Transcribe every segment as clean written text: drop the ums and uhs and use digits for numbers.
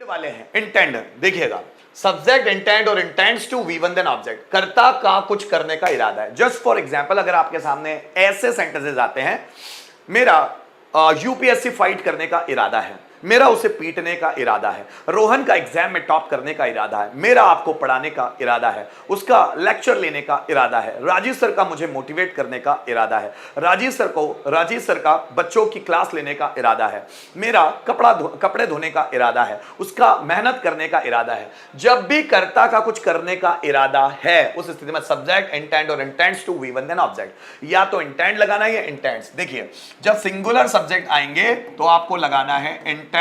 वाले हैं इंटेंड। देखिएगा, सब्जेक्ट इंटेंड और intends to V one then object, कर्ता का कुछ करने का इरादा है। जस्ट फॉर एग्जांपल, अगर आपके सामने ऐसे सेंटेंसेस आते हैं, मेरा यूपीएससी फाइट करने का इरादा है, मेरा उसे पीटने का इरादा है, रोहन का एग्जाम में टॉप करने का इरादा है, मेरा आपको पढ़ाने का इरादा है, उसका लेक्चर लेने का इरादा है, राजीव सर का मुझे मोटिवेट करने का इरादा है, राजीव सर का बच्चों की क्लास लेने का इरादा है, मेरा कपड़े धोने का इरादा है, उसका मेहनत करने का इरादा है। जब भी कर्ता का कुछ करने का इरादा है, उस स्थिति में सब्जेक्ट इंटेंड और intends to V one then object, या तो इंटेंड लगाना है या इंटेंड्स। देखिए, जब सिंगुलर सब्जेक्ट आएंगे तो आपको लगाना है इंटेंड्स,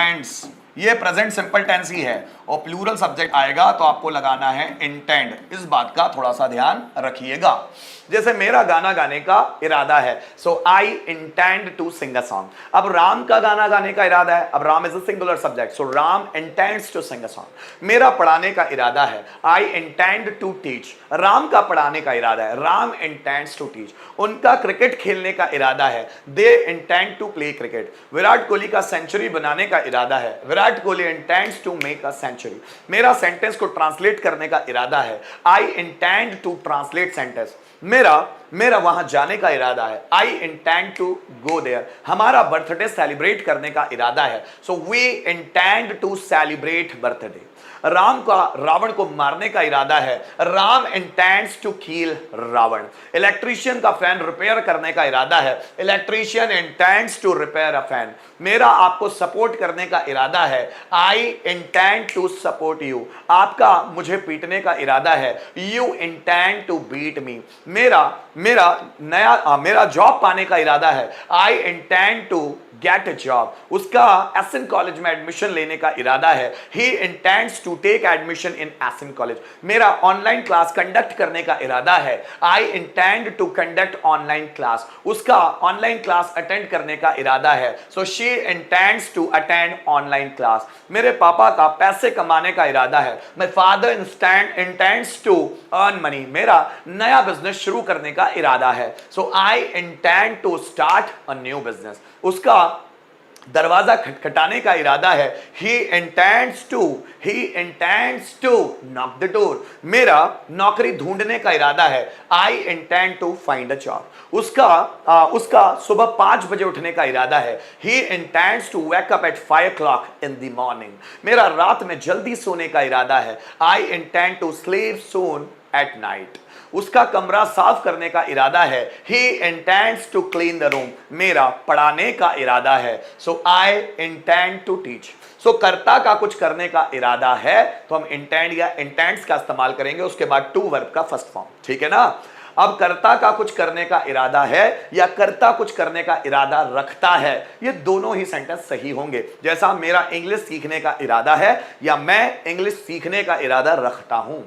ये प्रेजेंट सिंपल टेंस ही है, और प्लूरल सब्जेक्ट आएगा तो आपको लगाना है इंटेंड। इस बात का थोड़ा सा ध्यान रखिएगा। जैसे मेरा गाना गाने का इरादा है, so I intend to sing a song. अब राम का गाना गाने का इरादा है, अब Ram is a singular subject, so Ram intends to sing a song. मेरा पढ़ाने का इरादा है, I intend to teach. Ram का पढ़ाने का इरादा है, राम इंटेंड्स टू टीच। उनका क्रिकेट खेलने का इरादा है, they intend to play cricket. Virat Kohli का सेंचुरी बनाने का इरादा है, Virat Kohli intends to make a century. मेरा सेंटेंस को ट्रांसलेट करने का इरादा है, I intend to translate sentence. मेरा वहां जाने का इरादा है, I intend to go there. हमारा बर्थडे सेलिब्रेट करने का इरादा है, so we intend to celebrate birthday. Ram का रावण को मारने का इरादा है, Ram intends to kill Ravan. Electrician का फैन रिपेयर करने का इरादा है, electrician intends to repair a fan. मेरा आपको सपोर्ट करने का इरादा है, I intend to support you. आपका मुझे पीटने का इरादा है, you intend to beat me. मेरा जॉब पाने का इरादा है, I intend to get a job. उसका एसएन कॉलेज में एडमिशन लेने का इरादा है, he intends to take admission in SN college. मेरा ऑनलाइन क्लास कंडक्ट करने का इरादा है, I intend to conduct online class. उसका ऑनलाइन क्लास अटेंड करने का इरादा है, so she intends to attend online class. मेरे पापा का पैसे कमाने का इरादा है, my father intends to earn money. मेरा नया बिजनेस शुरू करने का इरादा है, so I intend to start a new business. उसका दरवाजा खटखटाने का इरादा है, he intends to knock the door। मेरा नौकरी ढूंढने का इरादा है, I intend to find a job। उसका सुबह 5 बजे उठने का इरादा है, he intends to wake up at 5 o'clock in the morning। मेरा रात में जल्दी सोने का इरादा है, I intend to sleep soon at night। उसका कमरा साफ करने का इरादा है, he intends to clean the room। मेरा पढ़ाने का इरादा है, so I intend to teach। सो कर्ता का कुछ करने का इरादा है तो हम इंटेंड या इंटेंड्स का इस्तेमाल करेंगे, उसके बाद टू वर्ब का फर्स्ट फॉर्म। ठीक है ना। अब कर्ता का कुछ करने का इरादा है या कर्ता कुछ करने का इरादा रखता है, ये दोनों ही सेंटेंस सही होंगे। जैसा मेरा इंग्लिश सीखने का इरादा है या मैं इंग्लिश सीखने का इरादा रखता हूं।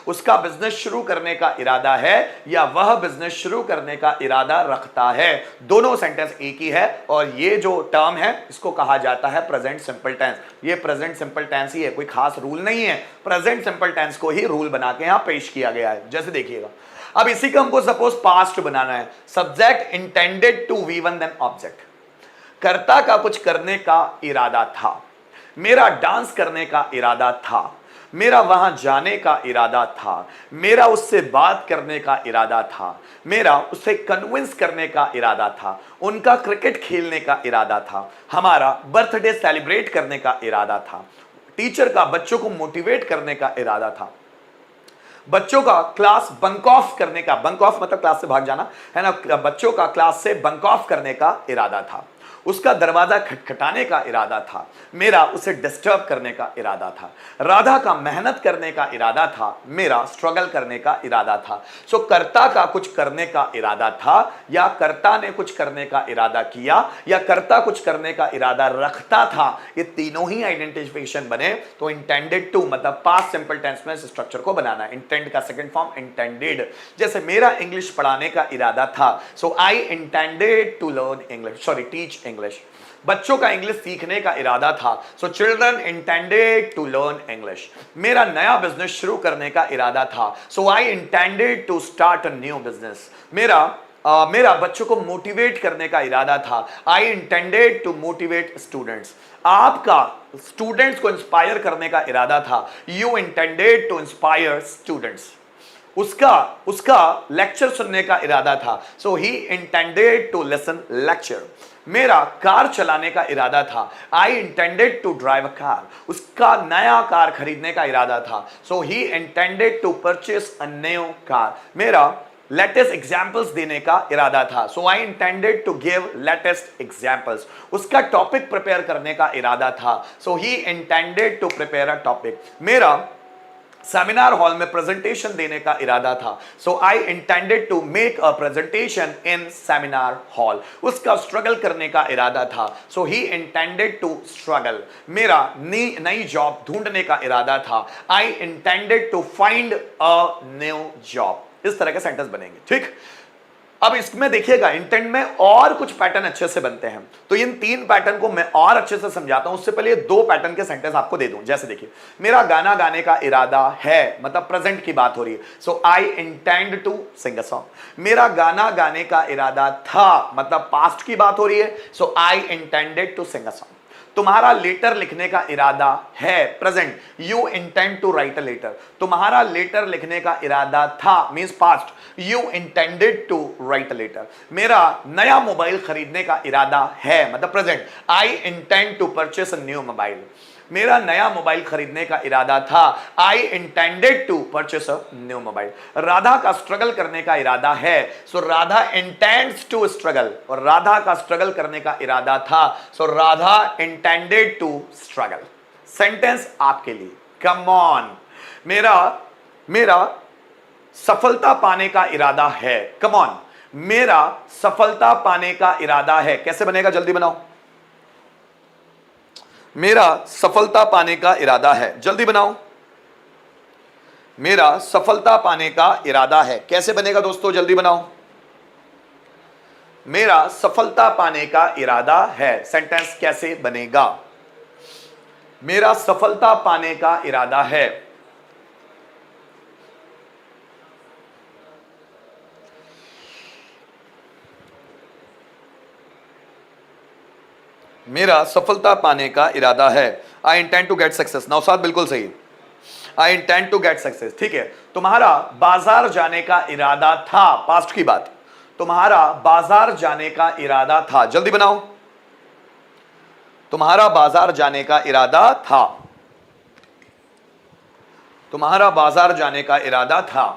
उसका बिजनेस शुरू करने का इरादा है या वह बिजनेस शुरू करने का इरादा रखता है। दोनों सेंटेंस एक ही है, और ये जो टर्म है इसको कहा जाता है प्रेजेंट सिंपल टेंस। ये प्रेजेंट सिंपल टेंस ही है, कोई खास रूल नहीं है। प्रेजेंट सिंपल टेंस को ही रूल बना के यहां पेश किया गया है। जैसे देखिएगा, अब इसी का हमको सपोज पास्ट बनाना है, subject intended to V one then object. कर्ता का कुछ करने का इरादा था, मेरा डांस करने का इरादा था, मेरा वहां जाने का इरादा था, मेरा उससे बात करने का इरादा था, मेरा उसे कन्विंस करने का इरादा था, उनका क्रिकेट खेलने का इरादा था, हमारा बर्थडे सेलिब्रेट करने का इरादा था, टीचर का बच्चों को मोटिवेट करने का इरादा था, बच्चों का क्लास बंक ऑफ करने का, बंक ऑफ मतलब क्लास से भाग जाना है ना, बच्चों का क्लास से बंक ऑफ करने का इरादा था। उसका दरवाजा खटखटाने का इरादा था, मेरा उसे डिस्टर्ब करने का इरादा था। राधा का मेहनत करने का इरादा था, मेरा स्ट्रगल करने का इरादा था। सो कर्ता का कुछ करने का इरादा था या कर्ता ने कुछ करने का इरादा किया या कर्ता कुछ करने का इरादा रखता था, ये तीनों ही आइडेंटिफिकेशन बने तो इंटेंडेड टू मतलब पास्ट सिंपल टेंस में स्ट्रक्चर को बनाना है। इंटेंड का सेकंड फॉर्म इंटेंडेड। जैसे मेरा इंग्लिश पढ़ाने का इरादा था, so I intended to learn English, sorry teach English. बच्चों का इंग्लिश सीखने का इरादा था, so children intended to learn English. मेरा नया बिजनेस शुरू करने का इरादा था, so I intended to start a new business. मेरा मेरा बच्चों को मोटिवेट करने का इरादा था। I intended to motivate students. आपका स्टूडेंट्स को इंस्पायर करने का इरादा था। You intended to inspire students. उसका उसका लेक्चर सुनने का इरादा था। So he intended to listen lecture. मेरा कार चलाने का इरादा था। I intended to drive a car. उसका नया कार खरीदने का इरादा था। So he intended to purchase a new car. मेरा लेटेस्ट एग्जाम्पल्स देने का इरादा था। So I intended to give latest examples. उसका टॉपिक प्रिपेयर करने का इरादा था। So he intended to prepare a topic. मेरा सेमिनार हॉल में प्रेजेंटेशन देने का इरादा था। So I intended to make a presentation in seminar hall. उसका स्ट्रगल करने का इरादा था। So he intended to struggle. मेरा नई जॉब ढूंढने का इरादा था। I intended to find a new job. इस तरह के सेंटेंस बनेंगे, ठीक। अब इसमें देखिएगा इंटेंट में और कुछ पैटर्न अच्छे से बनते हैं, तो इन 3 पैटर्न को मैं और अच्छे से समझाता हूं। उससे पहले ये 2 पैटर्न के सेंटेंस आपको दे दूं। जैसे देखिए, मेरा गाना गाने का इरादा है, मतलब प्रेजेंट की बात हो रही है। So I intend to sing a song. मेरा गाना गाने का इरादा था, मतलब पास्ट की बात हो रही है। So I intended to sing a song. तुम्हारा लेटर लिखने का इरादा है, present. You intend to write a letter. तुम्हारा लेटर लिखने का इरादा था, means past. You intended to write a letter. मेरा नया मोबाइल खरीदने का इरादा है, मतलब present. I intend to purchase a new mobile. मेरा नया मोबाइल खरीदने का इरादा था। I intended to purchase a new mobile. Radha का स्ट्रगल करने का इरादा है। So Radha intends to struggle. और राधा का स्ट्रगल करने का इरादा था। So Radha intended to struggle. Sentence आपके लिए, कम ऑन। मेरा सफलता पाने का इरादा है। Come on. मेरा सफलता पाने का इरादा है। कैसे बनेगा, जल्दी बनाओ। मेरा सफलता पाने का इरादा है, जल्दी बनाओ। मेरा सफलता पाने का इरादा है। कैसे बनेगा दोस्तों, जल्दी बनाओ। मेरा सफलता पाने का इरादा है। सेंटेंस कैसे बनेगा? मेरा सफलता पाने का इरादा है। मेरा सफलता पाने का इरादा है। I intend to get success. Naushad बिल्कुल सही। I intend to get success, ठीक है। तुम्हारा बाजार जाने का इरादा था, पास्ट की बात। तुम्हारा बाजार जाने का इरादा था, जल्दी बनाओ। तुम्हारा बाजार जाने का इरादा था। तुम्हारा बाजार जाने का इरादा था।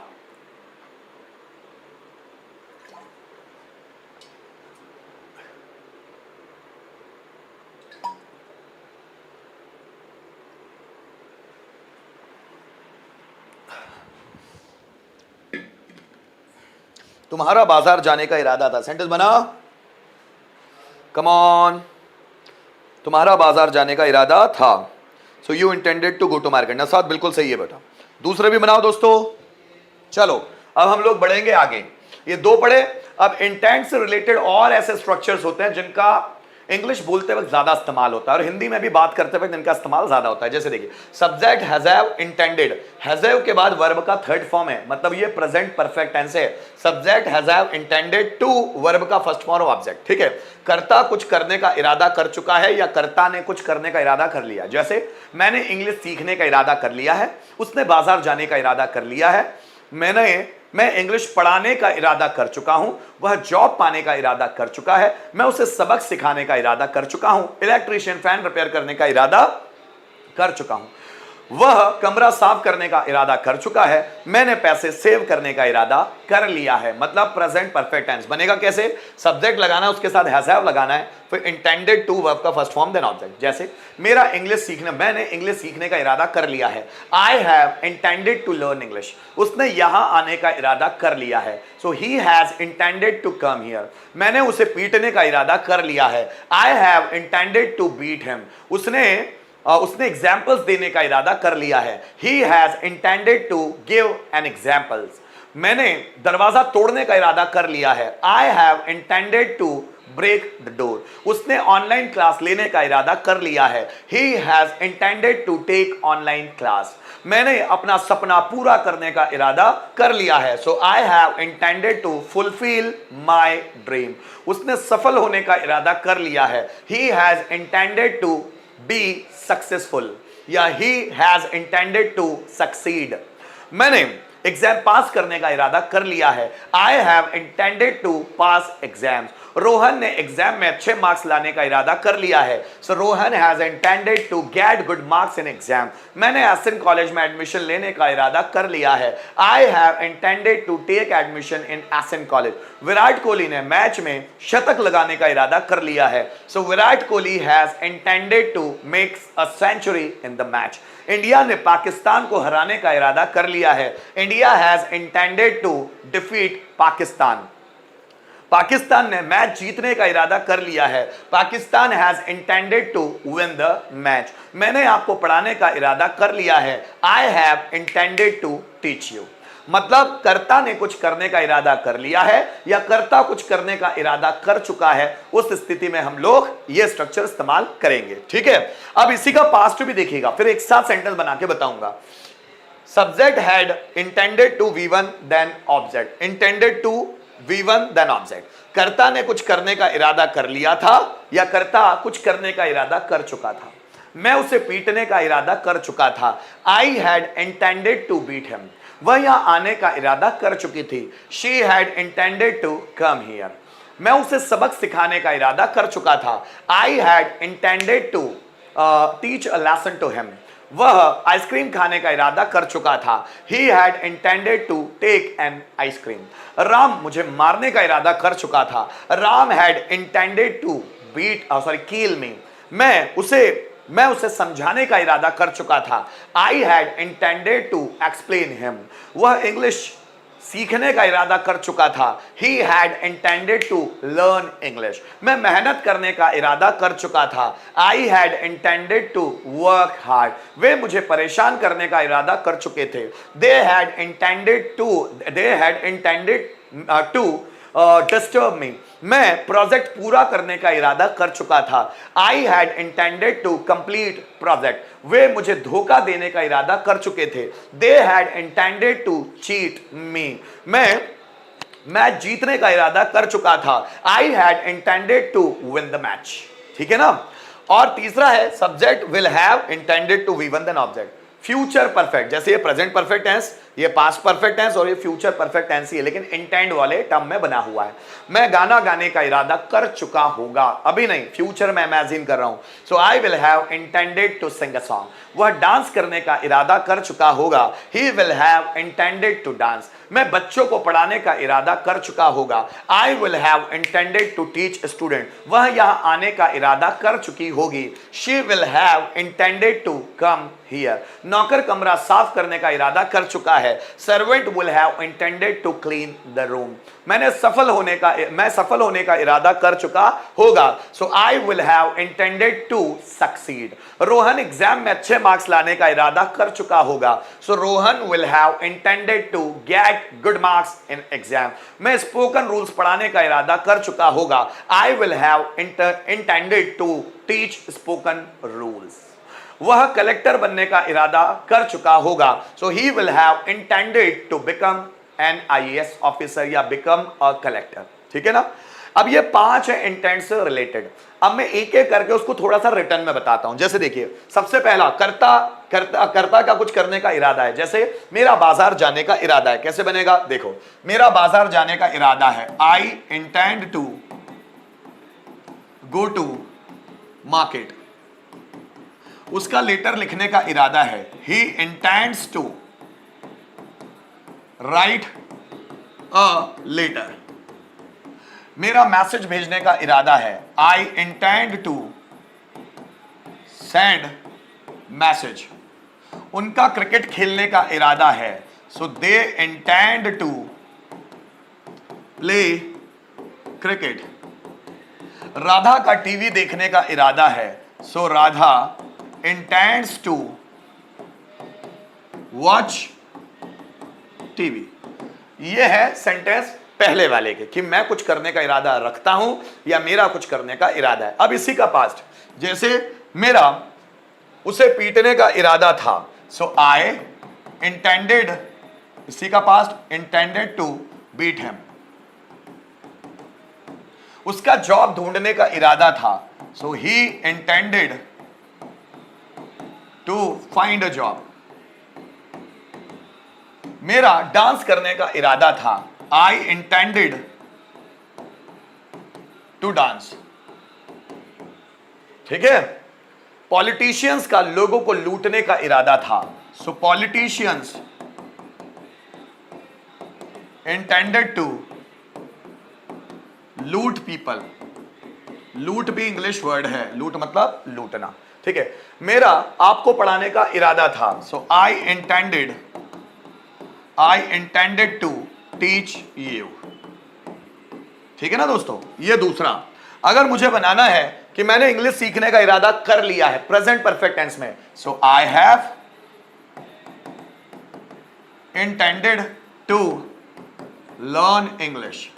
तुम्हारा बाजार जाने का इरादा था। सेंटेंस बना, कम ऑन। तुम्हारा बाजार जाने का इरादा था। So you intended to go to market. नसाद बिल्कुल सही है बेटा। दूसरे भी बनाओ दोस्तों। चलो अब हम लोग बढ़ेंगे आगे। ये 2 पढ़े। अब इंटेंट से रिलेटेड और ऐसे स्ट्रक्चर्स होते हैं जिनका इंग्लिश बोलते वक्त ज्यादा इस्तेमाल होता है और हिंदी में भी बात करते वक्त इनका इस्तेमाल ज्यादा होता है। जैसे देखिए, सब्जेक्ट हैव इंटेंडेड। हैव के बाद वर्ब का थर्ड फॉर्म है, मतलब ये प्रेजेंट परफेक्ट टेंस है। Subject have intended to, verb का फर्स्ट फॉर्म ऑब्जेक्ट, ठीक है। कर्ता कुछ करने का इरादा कर चुका है या कर्ता ने कुछ करने का इरादा कर लिया। जैसे मैंने इंग्लिश सीखने का इरादा कर लिया है, उसने बाजार जाने का इरादा कर लिया है। मैं इंग्लिश पढ़ाने का इरादा कर चुका हूं, वह जॉब पाने का इरादा कर चुका है। मैं उसे सबक सिखाने का इरादा कर चुका हूं, इलेक्ट्रीशियन फैन रिपेयर करने का इरादा कर चुका हूं। वह कमरा साफ करने का इरादा कर चुका है। मैंने पैसे सेव करने का इरादा कर लिया है। मतलब प्रेजेंट परफेक्ट टेंस बनेगा कैसे? सब्जेक्ट लगाना, उसके साथ हैव लगाना है, फिर इंटेंडेड टू वर्ब का फर्स्ट फॉर्म देन ऑब्जेक्ट। जैसे मैंने इंग्लिश सीखने का इरादा कर लिया है। I have intended to learn English. उसने यहां आने का इरादा कर लिया है। So he has intended to come here. मैंने उसे पीटने का इरादा कर लिया है। I have intended to beat him. उसने एग्जाम्पल्स देने का इरादा कर लिया है। He has intended to give an examples. मैंने दरवाजा तोड़ने का इरादा कर लिया है। I have intended to break the door. उसने ऑनलाइन क्लास लेने का इरादा कर लिया है। He has intended to take online class. मैंने अपना सपना पूरा करने का इरादा कर लिया है। So I have intended to fulfil my dream. उसने सफल होने का इरादा कर लिया है। He has intended to be successful या he has intended to succeed. मैंने एग्जाम पास करने का इरादा कर लिया है। I have intended to pass exams. Rohan ने एग्जाम में अच्छे मार्क्स लाने का इरादा कर लिया है। So Rohan has intended to get good marks in exam. मैंने एसएन कॉलेज में एडमिशन लेने का इरादा कर लिया है। I have intended to take admission in SN college. Virat Kohli ने मैच में शतक लगाने का इरादा कर लिया है। So Virat Kohli has intended to make a century in the match. India ने पाकिस्तान को हराने का इरादा कर लिया है। India has intended to defeat Pakistan. Pakistan ने मैच जीतने का इरादा कर लिया है। Pakistan has intended to win the match. मैंने आपको पढ़ाने का इरादा कर लिया है। I have intended to teach you. मतलब कर्ता ने कुछ करने का इरादा कर लिया है या कर्ता कुछ करने का इरादा कर चुका है, उस स्थिति में हम लोग ये स्ट्रक्चर इस्तेमाल करेंगे। ठीक है, अब इसी का पास्ट भी देखिएगा, फिर एक साथ सेंटेंस बना के बताऊंगा। Subject had intended to V1 then object. Intended to V1 then object. कर्ता ने कुछ करने का इरादा कर लिया था या कर्ता कुछ करने का इरादा कर चुका था। मैं उसे पीटने का इरादा कर चुका था। I had intended to beat him. वह यहां आने का इरादा कर चुकी थी। She had intended to come here. मैं उसे सबक सिखाने का इरादा कर चुका था। I had intended to teach a lesson to him. वह आइसक्रीम खाने का इरादा कर चुका था। He had intended to take an ice cream. राम मुझे मारने का इरादा कर चुका था। Ram had intended to beat kill me. मैं उसे समझाने का इरादा कर चुका था। I had intended to explain him. वह इंग्लिश सीखने का इरादा कर चुका था। He had intended to learn English. मैं मेहनत करने का इरादा कर चुका था। I had intended to work hard. वे मुझे परेशान करने का इरादा कर चुके थे। They had intended to disturb me. मैं प्रोजेक्ट पूरा करने का इरादा कर चुका था। I had intended to complete project. वे मुझे धोखा देने का इरादा कर चुके थे। They had intended to cheat me. मैं मैच जीतने का इरादा कर चुका था। I had intended to win the match. ठीक है ना। और तीसरा है subject will have intended to V1 then object. Future perfect, जैसे ये प्रेजेंट परफेक्ट टेंस, ये पास्ट परफेक्ट टेंस और ये फ्यूचर परफेक्ट टेंस ही है, लेकिन इंटेंड वाले टर्म में बना हुआ है। मैं गाना गाने का इरादा कर चुका होगा, अभी नहीं, फ्यूचर में इमेजिन कर रहा हूं। So I will have intended to sing a song. वह डांस करने का इरादा कर चुका होगा। He will have intended to dance. मैं बच्चों को पढ़ाने का इरादा कर चुका होगा। I will have intended to teach student. वह यहां आने का इरादा कर चुकी होगी। She will have intended to come here. नौकर कमरा साफ करने का इरादा कर चुका है। Servant will have intended to clean the room. मैं सफल होने का इरादा कर चुका होगा। So I will have intended to succeed. Rohan exam में अच्छे मार्क्स लाने का इरादा कर चुका होगा। So Rohan will have intended to get good marks in exam. मैं स्पोकन रूल्स पढ़ाने का इरादा कर चुका होगा। I will have intended to teach spoken rules. वह कलेक्टर बनने का इरादा कर चुका होगा। So he will have intended to become an IAS officer या बिकम अ कलेक्टर। ठीक है ना। अब ये 5 है इंटेंट से रिलेटेड। अब मैं एक एक करके उसको थोड़ा सा रिटर्न में बताता हूं। जैसे देखिए, सबसे पहला कर्ता का कुछ करने का इरादा है। जैसे मेरा बाजार जाने का इरादा है, कैसे बनेगा देखो, मेरा बाजार जाने का इरादा है। I intend to go to market. उसका लेटर लिखने का इरादा है। He intends to write a letter. मेरा मैसेज भेजने का इरादा है। I intend to send message. उनका क्रिकेट खेलने का इरादा है। So they intend to play cricket. Radha का टीवी देखने का इरादा है। So Radha intends to watch TV. यह है सेंटेंस पहले वाले के, कि मैं कुछ करने का इरादा रखता हूं या मेरा कुछ करने का इरादा है। अब इसी का पास्ट, जैसे मेरा उसे पीटने का इरादा था, सो आई इंटेंडेड, इसी का पास्ट, इंटेंडेड टू बीट हिम। उसका जॉब ढूंढने का इरादा था, so he intended to find a job. मेरा डांस करने का इरादा था, आई इंटेंडेड टू डांस। ठीक है। पॉलिटिशियंस का लोगों को लूटने का इरादा था, so politicians intended to loot people. Loot भी इंग्लिश वर्ड है, लूट मतलब लूटना। ठीक है। मेरा आपको पढ़ाने का इरादा था, so I intended to teach you. ठीक है ना दोस्तों। ये दूसरा, अगर मुझे बनाना है कि मैंने इंग्लिश सीखने का इरादा कर लिया है प्रेजेंट परफेक्ट टेंस में, so I have intended to learn English.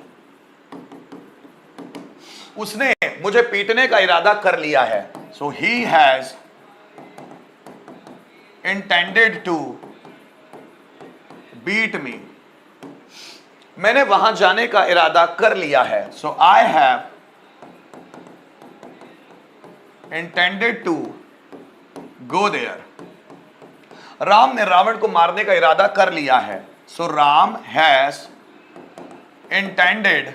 उसने मुझे पीटने का इरादा कर लिया है, so he has intended to beat me. मैंने वहां जाने का इरादा कर लिया है, so I have intended to go there. Ram ने रावण को मारने का इरादा कर लिया है, so Ram has intended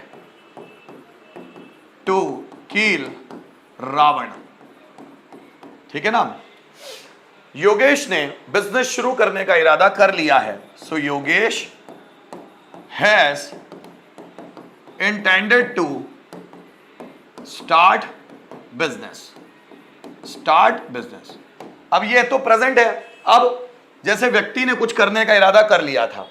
to kill Ravan. ठीक है ना। योगेश ने बिजनेस शुरू करने का इरादा कर लिया है, so Yogesh has intended to start business. Start business. अब ये तो प्रेजेंट है। अब जैसे व्यक्ति ने कुछ करने का इरादा कर लिया था,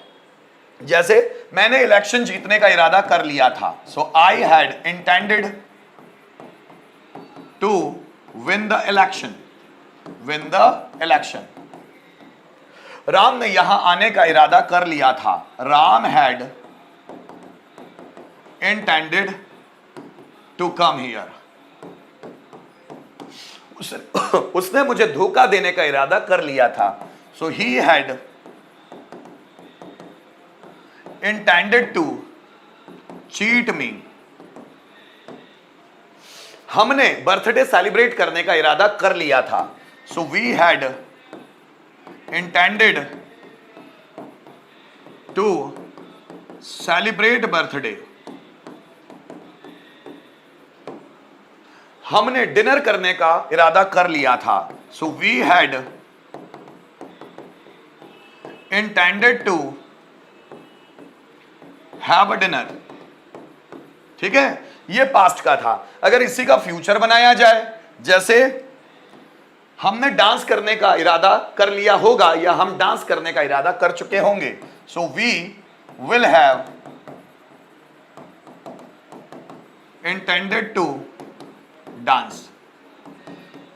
जैसे मैंने इलेक्शन जीतने का इरादा कर लिया था, so I had intended to win the election. Win the election. Ram ने यहां आने का इरादा कर लिया था, Ram had intended to come here. उसने मुझे धोखा देने का इरादा कर लिया था, so he had intended to cheat me. हमने बर्थडे सेलिब्रेट करने का इरादा कर लिया था, so we had intended to celebrate birthday. हमने डिनर करने का इरादा कर लिया था, so we had intended to have a dinner. ठीक है। ये पास्ट का था। अगर इसी का फ्यूचर बनाया जाए, जैसे हमने डांस करने का इरादा कर लिया होगा या हम डांस करने का इरादा कर चुके होंगे, so we will have intended to dance.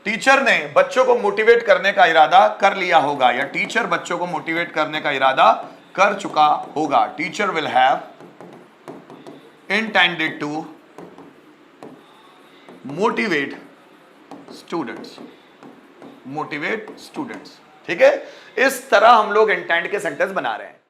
Teacher ने बच्चों को मोटिवेट करने का इरादा कर लिया होगा या टीचर बच्चों को मोटिवेट करने का इरादा कर चुका होगा, teacher will have intended to motivate students. Motivate students. ठीक है। इस तरह हम लोग इंटेंड के सेंटेंस बना रहे हैं।